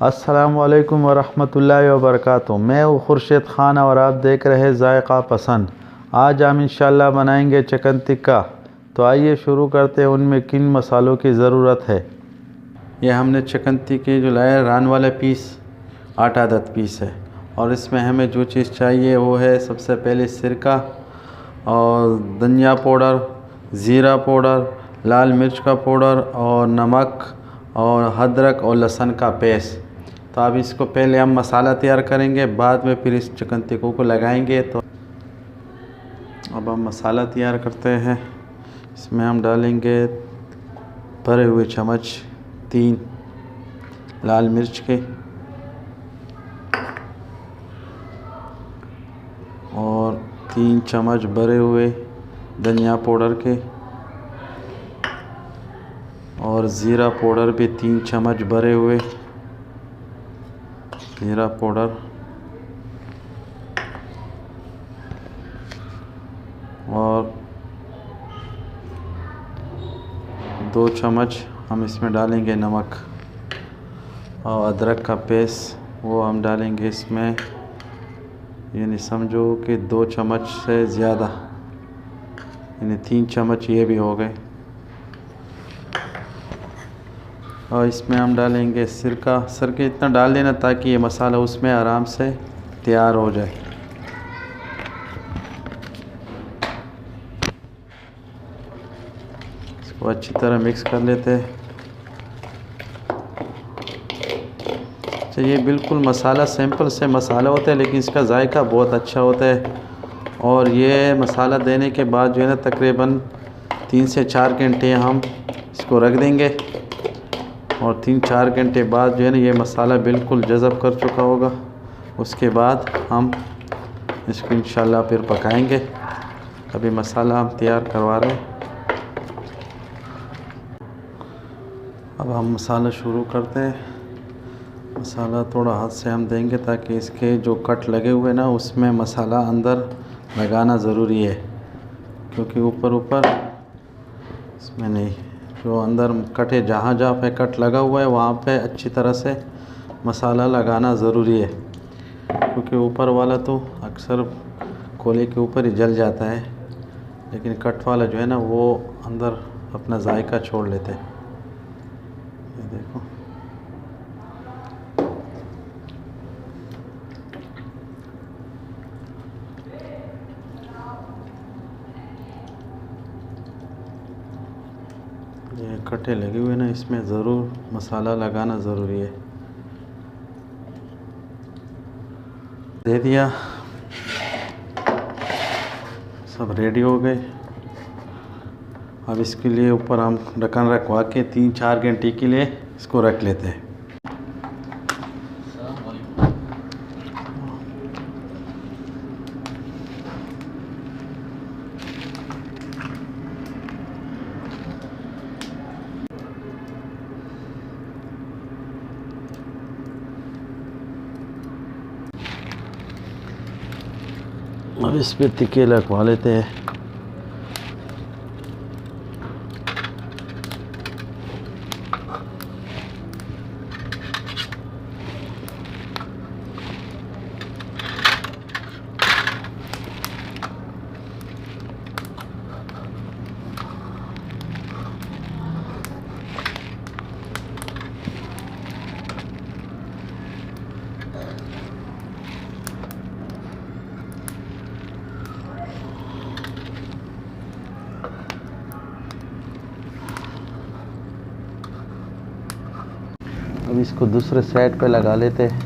अस्सलामुअलैकुम वरहमतुल्लाहि वबरकातुहू। मैं हूँ खुर्शीद ख़ान और आप देख रहे हैं ज़ायक़ा पसंद। आज हम इंशाल्लाह बनाएंगे चिकन टिक्का। तो आइए शुरू करते हैं। उनमें किन मसालों की ज़रूरत है। यह हमने चिकन टिक्के जो लाया रान वाला पीस 8 आदत पीस है। और इसमें हमें जो चीज़ चाहिए वो है सबसे पहले सिरका और धनिया पाउडर, ज़ीरा पाउडर, लाल मिर्च का पाउडर और नमक और अदरक और लहसुन का पेस्ट। तो अब इसको पहले हम मसाला तैयार करेंगे, बाद में फिर इस चिकन टिक्कों को लगाएंगे। तो अब हम मसाला तैयार करते हैं। इसमें हम डालेंगे भरे हुए चम्मच 3 लाल मिर्च के और 3 चम्मच भरे हुए धनिया पाउडर के और ज़ीरा पाउडर भी 3 चम्मच भरे हुए ज़ीरा पाउडर और 2 चम्मच हम इसमें डालेंगे नमक और अदरक का पेस्ट वो हम डालेंगे इसमें, यानी समझो कि 2 चम्मच से ज़्यादा, यानी 3 चम्मच ये भी हो गए। और इसमें हम डालेंगे सिरका इतना डाल देना ताकि ये मसाला उसमें आराम से तैयार हो जाए। इसको अच्छी तरह मिक्स कर लेते हैं। ये बिल्कुल मसाला सिंपल से मसाला होता है, लेकिन इसका जायका बहुत अच्छा होता है। और ये मसाला देने के बाद जो है ना तकरीबन 3 से 4 घंटे हम इसको रख देंगे। और 3-4 घंटे बाद जो है ना ये मसाला बिल्कुल जज़ब कर चुका होगा। उसके बाद हम इसको इंशाल्लाह फिर पकाएंगे। अभी मसाला हम तैयार करवा रहे हैं। अब हम मसाला शुरू करते हैं। मसाला थोड़ा हाथ से हम देंगे ताकि इसके जो कट लगे हुए ना उसमें मसाला अंदर लगाना ज़रूरी है, क्योंकि ऊपर इसमें नहीं, जो अंदर कटे जहाँ पे कट लगा हुआ है वहाँ पे अच्छी तरह से मसाला लगाना ज़रूरी है, क्योंकि ऊपर वाला तो अक्सर कोले के ऊपर ही जल जाता है, लेकिन कट वाला जो है ना वो अंदर अपना जायका छोड़ लेते हैं। ये देखो, ये कटे लगे हुए ना, इसमें ज़रूर मसाला लगाना ज़रूरी है। दे दिया, सब रेडी हो गए। अब इसके लिए ऊपर हम ढक्कन रखवा के 3-4 घंटे के लिए इसको रख लेते हैं। अब इस पर टिक्के लगवा लेते हैं। अब इसको दूसरे साइड पे लगा लेते हैं।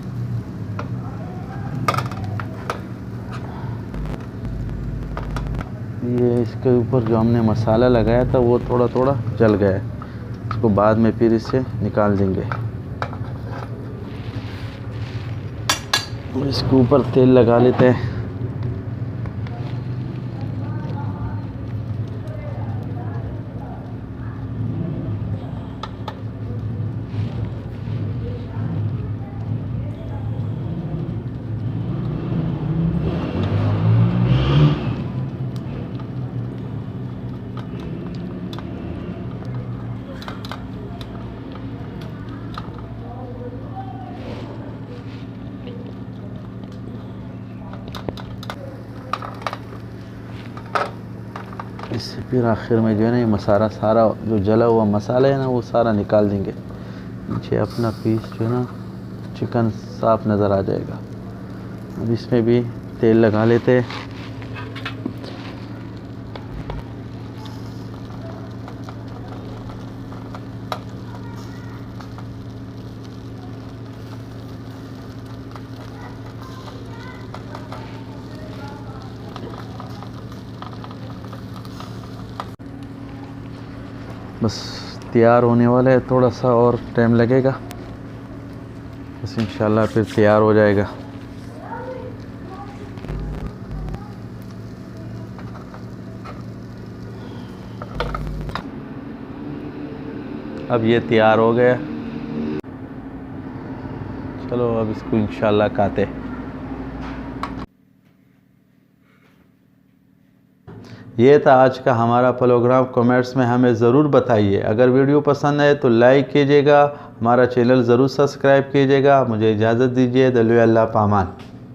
ये इसके ऊपर जो हमने मसाला लगाया था वो थोड़ा थोड़ा जल गया है, इसको बाद में फिर इसे निकाल देंगे। इसके ऊपर तेल लगा लेते हैं। फिर आखिर में जो है ना ये मसाला सारा जो जला हुआ मसाला है ना वो सारा निकाल देंगे। नीचे अपना पीस जो है ना चिकन साफ नज़र आ जाएगा। अब इसमें भी तेल लगा लेते हैं। बस तैयार होने वाला है, थोड़ा सा और टाइम लगेगा, बस इंशाल्लाह फिर तैयार हो जाएगा। अब ये तैयार हो गया। चलो अब इसको इंशाल्लाह खाते। ये था आज का हमारा प्रोग्राम। कमेंट्स में हमें ज़रूर बताइए। अगर वीडियो पसंद आए तो लाइक कीजिएगा, हमारा चैनल ज़रूर सब्सक्राइब कीजिएगा। मुझे इजाज़त दीजिए। दलु अल्लाह पामान।